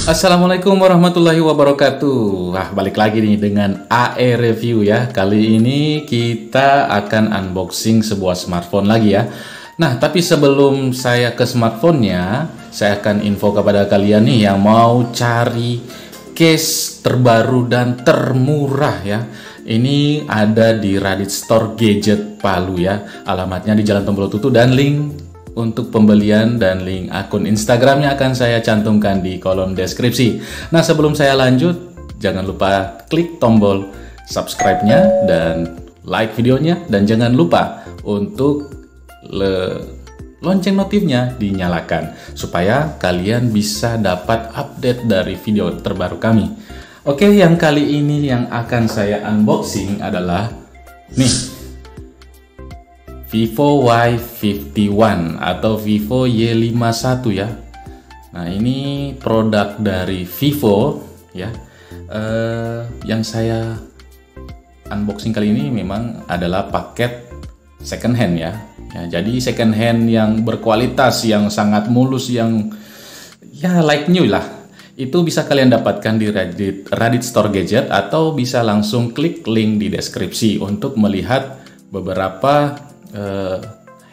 Assalamualaikum warahmatullahi wabarakatuh. Balik lagi nih dengan AE Review ya. Kali ini kita akan unboxing sebuah smartphone lagi ya. Nah, tapi sebelum saya ke smartphone-nya, saya akan info kepada kalian nih yang mau cari case terbaru dan termurah ya. Ini ada di Radit Store Gadget Palu ya. Alamatnya di Jalan Tombolotutu dan link untuk pembelian dan link akun Instagramnya akan saya cantumkan di kolom deskripsi. Nah, sebelum saya lanjut, jangan lupa klik tombol subscribe-nya dan like videonya, dan jangan lupa untuk lonceng notifnya dinyalakan supaya kalian bisa dapat update dari video terbaru kami. Oke, yang kali ini yang akan saya unboxing adalah nih, Vivo Y51 atau Vivo Y51 ya. Nah, ini produk dari Vivo ya. Yang saya unboxing kali ini memang adalah paket second hand ya. Jadi second hand yang berkualitas, yang sangat mulus, yang ya like new lah. Itu bisa kalian dapatkan di Radit Store Gadget, atau bisa langsung klik link di deskripsi untuk melihat beberapa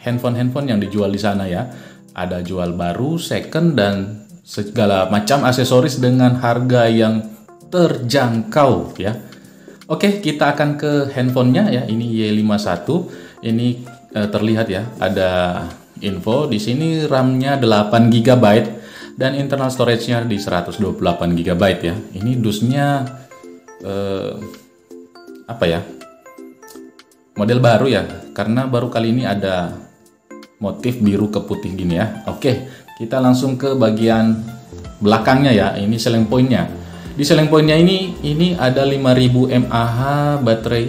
handphone yang dijual di sana ya. Ada jual baru, second, dan segala macam aksesoris dengan harga yang terjangkau ya. Oke, kita akan ke handphonenya ya. Ini Y51. Ini terlihat ya, ada info di sini, RAM-nya 8 GB dan internal storage-nya di 128 GB ya. Ini dusnya apa ya? Model baru ya, karena baru kali ini ada motif biru ke putih gini ya. Oke, kita langsung ke bagian belakangnya ya. Ini selling point-nya. Di selling point-nya ini ada 5000 mAh baterai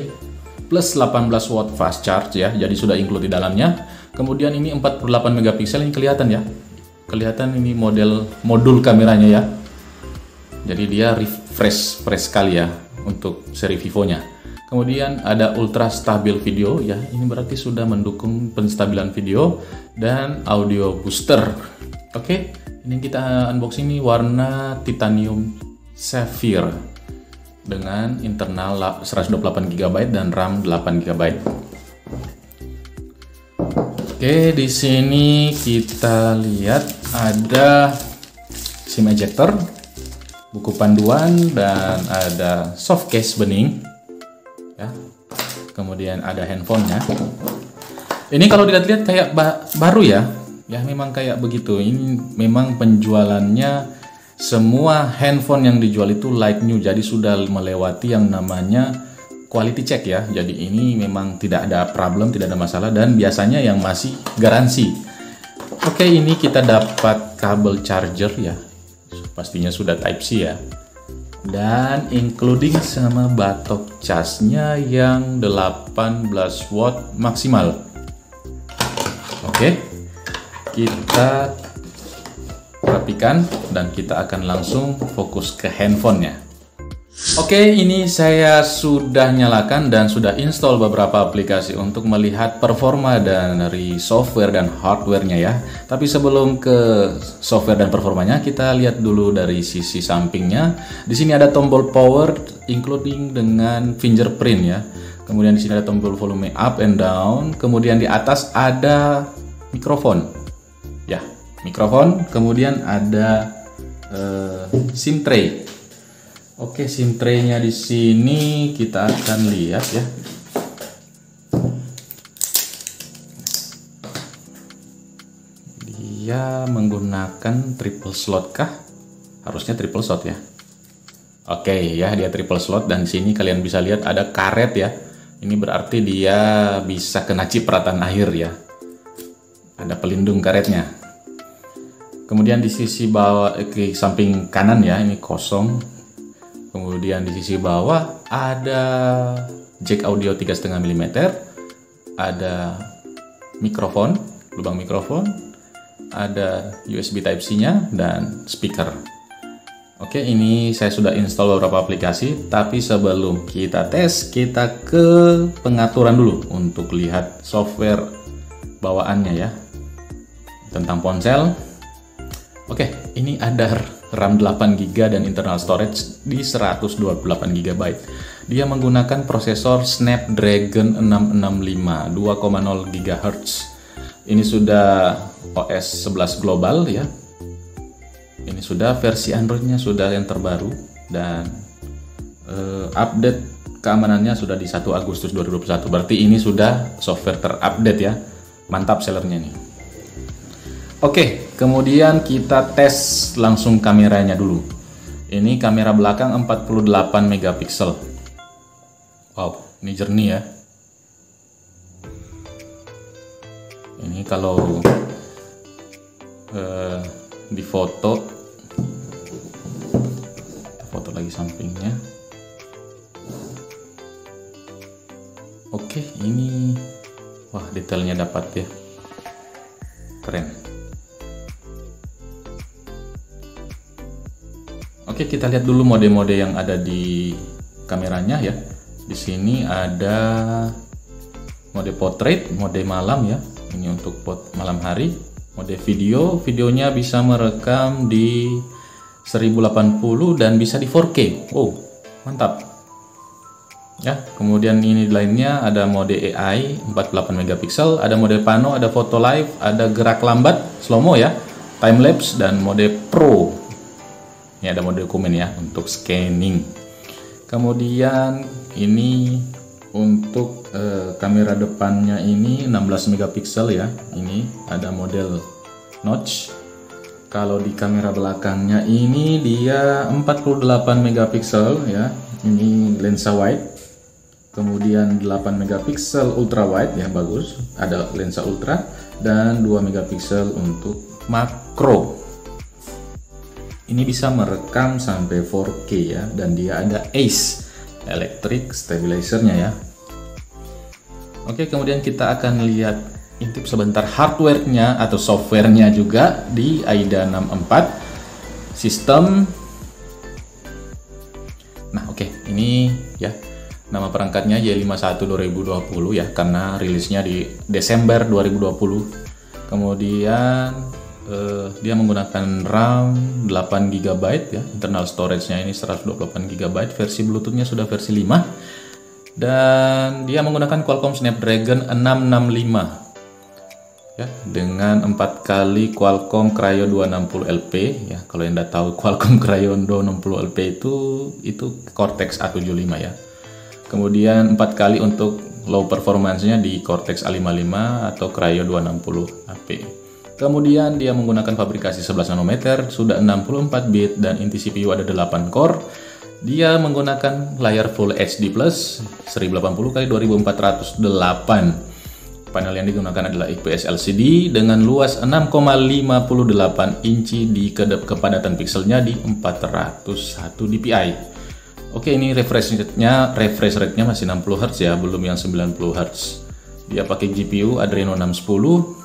plus 18 watt fast charge ya. Jadi sudah include di dalamnya. Kemudian ini 48 megapiksel, ini kelihatan ya. Kelihatan ini modul kameranya ya. Jadi dia refresh sekali ya untuk seri Vivo-nya. Kemudian ada ultra stabil video ya, ini berarti sudah mendukung penstabilan video, dan audio booster. Oke, ini kita unboxing ini warna titanium sapphire dengan internal 128 GB dan RAM 8 GB. Oke, di sini kita lihat ada SIM ejector, buku panduan, dan ada soft case bening. Kemudian ada handphonenya. Ini kalau dilihat-lihat kayak baru ya. Ya memang kayak begitu. Ini memang penjualannya, semua handphone yang dijual itu like new. Jadi sudah melewati yang namanya quality check ya. Jadi ini memang tidak ada problem, tidak ada masalah, dan biasanya yang masih garansi. Oke, ini kita dapat kabel charger ya. Pastinya sudah Type C ya. Dan including sama batok casnya yang 18 watt maksimal. Oke, kita rapikan dan kita akan langsung fokus ke handphonenya. Oke, ini saya sudah nyalakan dan sudah install beberapa aplikasi untuk melihat performa dari software dan hardware-nya ya. Tapi sebelum ke software dan performanya, kita lihat dulu dari sisi sampingnya. Di sini ada tombol power including dengan fingerprint ya. Kemudian di sini ada tombol volume up and down. Kemudian di atas ada mikrofon. Ya, mikrofon. Kemudian ada SIM tray. Oke, SIM tray-nya di sini kita akan lihat ya. Dia menggunakan triple slot kah? Harusnya triple slot ya. Oke ya, dia triple slot, dan di sini kalian bisa lihat ada karet ya. Ini berarti dia bisa kena cipratan air ya. Ada pelindung karetnya. Kemudian di sisi bawah, ke samping kanan ya, ini kosong. Kemudian di sisi bawah ada jack audio 3,5 mm, ada mikrofon, lubang mikrofon, ada USB Type C-nya, dan speaker. Oke, ini saya sudah install beberapa aplikasi, tapi sebelum kita tes, kita ke pengaturan dulu untuk lihat software bawaannya ya, tentang ponsel. Oke, ini ada RAM 8GB dan internal storage di 128GB. Dia menggunakan prosesor Snapdragon 665 2,0 GHz. Ini sudah OS 11 global ya. Ini sudah versi Androidnya sudah yang terbaru dan update keamanannya sudah di 1 Agustus 2021. Berarti ini sudah software terupdate ya. Mantap sellernya nih. Oke, kemudian kita tes langsung kameranya dulu. Ini kamera belakang 48 megapiksel. Wow, ini jernih ya. Ini kalau di foto lagi sampingnya. Oke, ini wah detailnya dapat ya, keren. Oke, kita lihat dulu mode-mode yang ada di kameranya ya. Di sini ada mode portrait, mode malam ya. Ini untuk malam hari. Mode video, videonya bisa merekam di 1080 dan bisa di 4K. Wow, mantap. Ya, kemudian ini lainnya ada mode AI 48 megapiksel, ada mode pano, ada foto live, ada gerak lambat, slow mo ya, time lapse dan mode pro. Ini ada mode dokumen ya untuk scanning. Kemudian ini untuk kamera depannya ini 16 megapiksel ya. Ini ada model notch. Kalau di kamera belakangnya ini dia 48 megapiksel ya. Ini lensa wide. Kemudian 8 megapiksel ultra wide ya, bagus. Ada lensa ultra dan 2 megapiksel untuk makro. Ini bisa merekam sampai 4K ya, dan dia ada ACE electric stabilizer-nya ya. Oke, kemudian kita akan lihat intip sebentar hardware-nya atau software-nya juga di AIDA 64 sistem. Nah, oke, ini ya nama perangkatnya Y51 2020 ya, karena rilisnya di Desember 2020. Kemudian dia menggunakan RAM 8GB ya, internal storage-nya ini 128GB, versi Bluetooth-nya sudah versi 5, dan dia menggunakan Qualcomm Snapdragon 665 ya, dengan 4 kali Qualcomm Cryo 260LP ya. Kalau yang tidak tahu Qualcomm Cryo 260LP itu Cortex A75 ya. Kemudian 4 kali untuk low performance-nya di Cortex A55 atau Cryo 260AP. Kemudian dia menggunakan fabrikasi 11 nanometer, sudah 64 bit dan inti CPU ada 8 core. Dia menggunakan layar Full HD Plus 1080x2408. Panel yang digunakan adalah IPS LCD dengan luas 6,58 inci di kepadatan pikselnya di 401 dpi. Oke, ini refresh rate-nya masih 60 Hz ya, belum yang 90 Hz. Dia pakai GPU Adreno 610.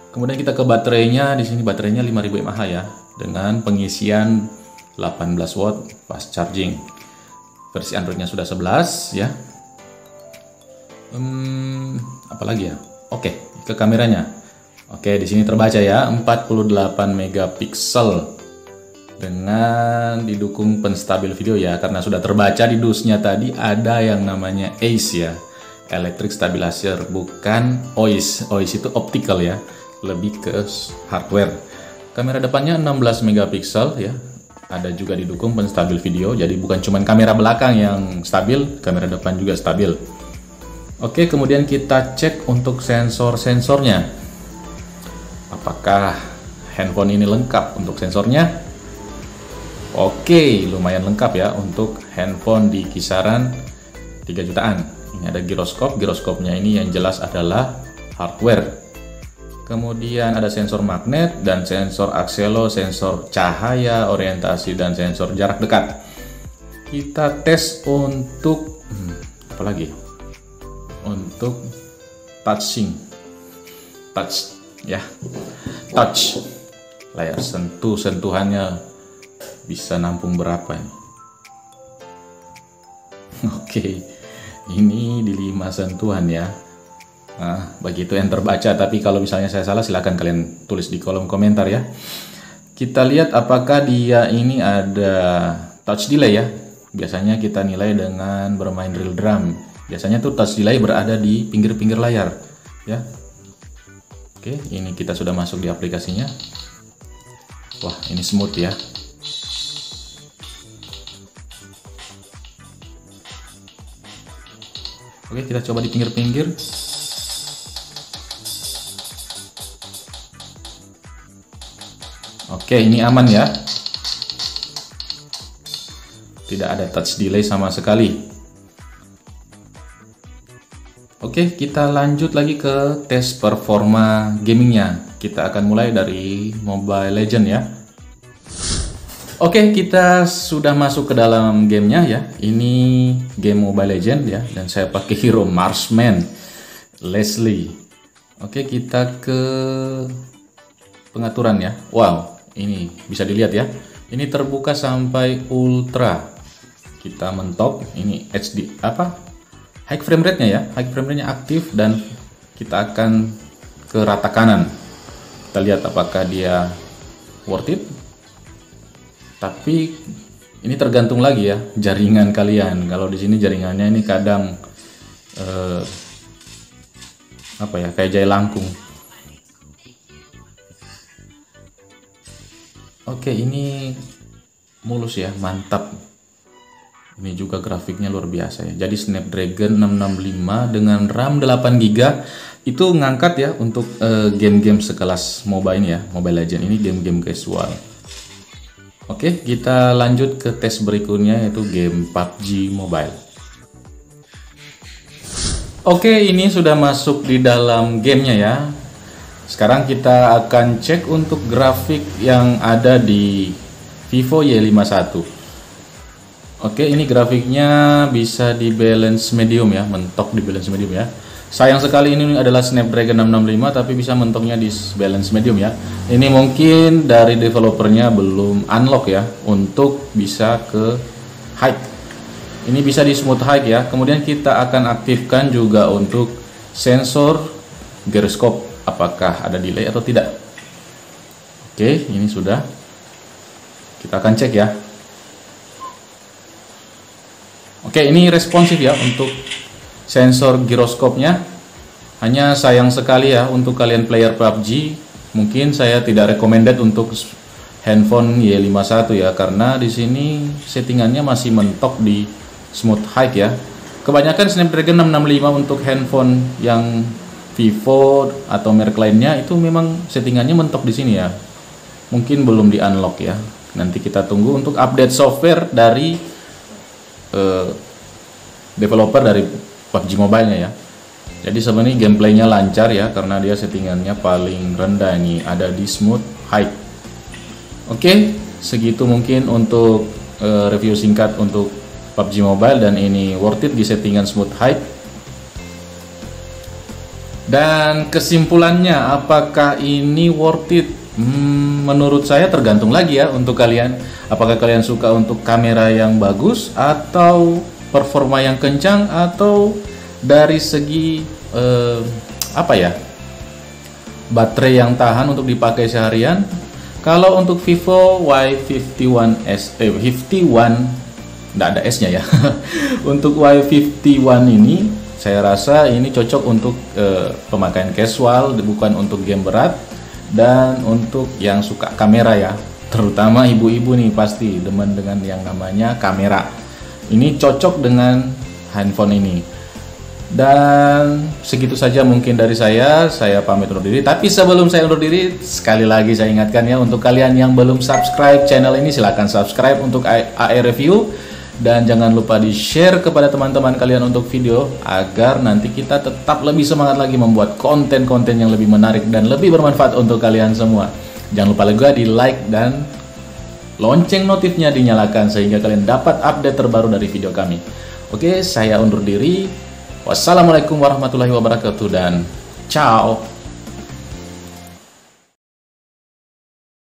Kemudian kita ke baterainya. Di sini baterainya 5000 mAh ya, dengan pengisian 18 watt fast charging. Versi Androidnya sudah 11 ya. Apalagi ya? Oke, ke kameranya. Oke, di sini terbaca ya, 48 megapiksel dengan didukung penstabil video ya, karena sudah terbaca di dusnya tadi ada yang namanya ACE ya, electric stabilizer, bukan OIS. OIS itu optical ya, lebih ke hardware. Kamera depannya 16 megapiksel ya, ada juga didukung penstabil video, jadi bukan cuma kamera belakang yang stabil, kamera depan juga stabil. Oke, kemudian kita cek untuk sensor-sensornya. Apakah handphone ini lengkap untuk sensornya? Oke, lumayan lengkap ya untuk handphone di kisaran 3 jutaan. Ini ada giroskop, giroskopnya ini yang jelas adalah hardware. Kemudian ada sensor magnet dan sensor akselo, sensor cahaya, orientasi, dan sensor jarak dekat. Kita tes untuk apa lagi? Untuk touch ya, touch layar sentuhannya bisa nampung berapa ini? Oke, ini di 5 sentuhan ya. Nah, begitu yang terbaca, tapi kalau misalnya saya salah silahkan kalian tulis di kolom komentar ya. Kita lihat apakah dia ini ada touch delay ya. Biasanya kita nilai dengan bermain real drum. Biasanya tuh touch delay berada di pinggir-pinggir layar ya. Oke, ini kita sudah masuk di aplikasinya. Wah, ini smooth ya. Oke, kita coba di pinggir-pinggir. Oke, ini aman ya. Tidak ada touch delay sama sekali. Oke, kita lanjut lagi ke tes performa gamingnya. Kita akan mulai dari Mobile Legends ya. Oke, kita sudah masuk ke dalam gamenya ya. Ini game Mobile Legends ya, dan saya pakai hero Marksman Leslie. Oke, kita ke pengaturan ya. Wow, ini bisa dilihat ya. Ini terbuka sampai ultra. Kita mentok. Ini HD high frame rate-nya ya. High frame rate-nya aktif dan kita akan ke rata kanan. Kita lihat apakah dia worth it. Tapi ini tergantung lagi ya jaringan kalian. Kalau di sini jaringannya ini kadang kayak jai langkung. Oke, ini mulus ya, mantap. Ini juga grafiknya luar biasa ya. Jadi Snapdragon 665 dengan RAM 8GB itu ngangkat ya untuk game-game sekelas MOBA ini ya, Mobile Legends ini game-game casual. Oke, kita lanjut ke tes berikutnya yaitu game PUBG Mobile. Oke, ini sudah masuk di dalam gamenya ya. Sekarang kita akan cek untuk grafik yang ada di Vivo Y51. Oke, ini grafiknya bisa di balance medium ya, mentok di balance medium ya. Sayang sekali ini adalah Snapdragon 665 tapi bisa mentoknya di balance medium ya. Ini mungkin dari developernya belum unlock ya untuk bisa ke high. Ini bisa di smooth high ya. Kemudian kita akan aktifkan juga untuk sensor gyroscope apakah ada delay atau tidak. Oke, ini sudah. Kita akan cek ya. Oke, ini responsif ya untuk sensor giroskopnya. Hanya sayang sekali ya untuk kalian player PUBG, mungkin saya tidak recommended untuk handphone Y51 ya, karena di sini settingannya masih mentok di smooth high ya. Kebanyakan Snapdragon 665 untuk handphone yang Vivo atau merek lainnya itu memang settingannya mentok di sini ya. Mungkin belum di unlock ya. Nanti kita tunggu untuk update software dari developer dari PUBG Mobile-nya ya. Jadi sebenarnya gameplaynya lancar ya, karena dia settingannya paling rendah ini ada di smooth high. Oke, segitu mungkin untuk review singkat untuk PUBG Mobile, dan ini worth it di settingan smooth high. Dan kesimpulannya, apakah ini worth it? Menurut saya tergantung lagi ya untuk kalian. Apakah kalian suka untuk kamera yang bagus, atau performa yang kencang, atau dari segi baterai yang tahan untuk dipakai seharian. Kalau untuk Vivo Y51s 51 nggak ada S-nya ya. Untuk Y51 ini saya rasa ini cocok untuk pemakaian casual, bukan untuk game berat, dan untuk yang suka kamera ya, terutama ibu-ibu nih pasti demen dengan yang namanya kamera. Ini cocok dengan handphone ini. Dan segitu saja mungkin dari saya pamit undur diri. Tapi sebelum saya undur diri, sekali lagi saya ingatkan ya, untuk kalian yang belum subscribe channel ini, silahkan subscribe untuk AE Review. Dan jangan lupa di-share kepada teman-teman kalian untuk video, agar nanti kita tetap lebih semangat lagi membuat konten-konten yang lebih menarik dan lebih bermanfaat untuk kalian semua. Jangan lupa juga di-like dan lonceng notifnya dinyalakan, sehingga kalian dapat update terbaru dari video kami. Oke, saya undur diri. Wassalamualaikum warahmatullahi wabarakatuh dan ciao.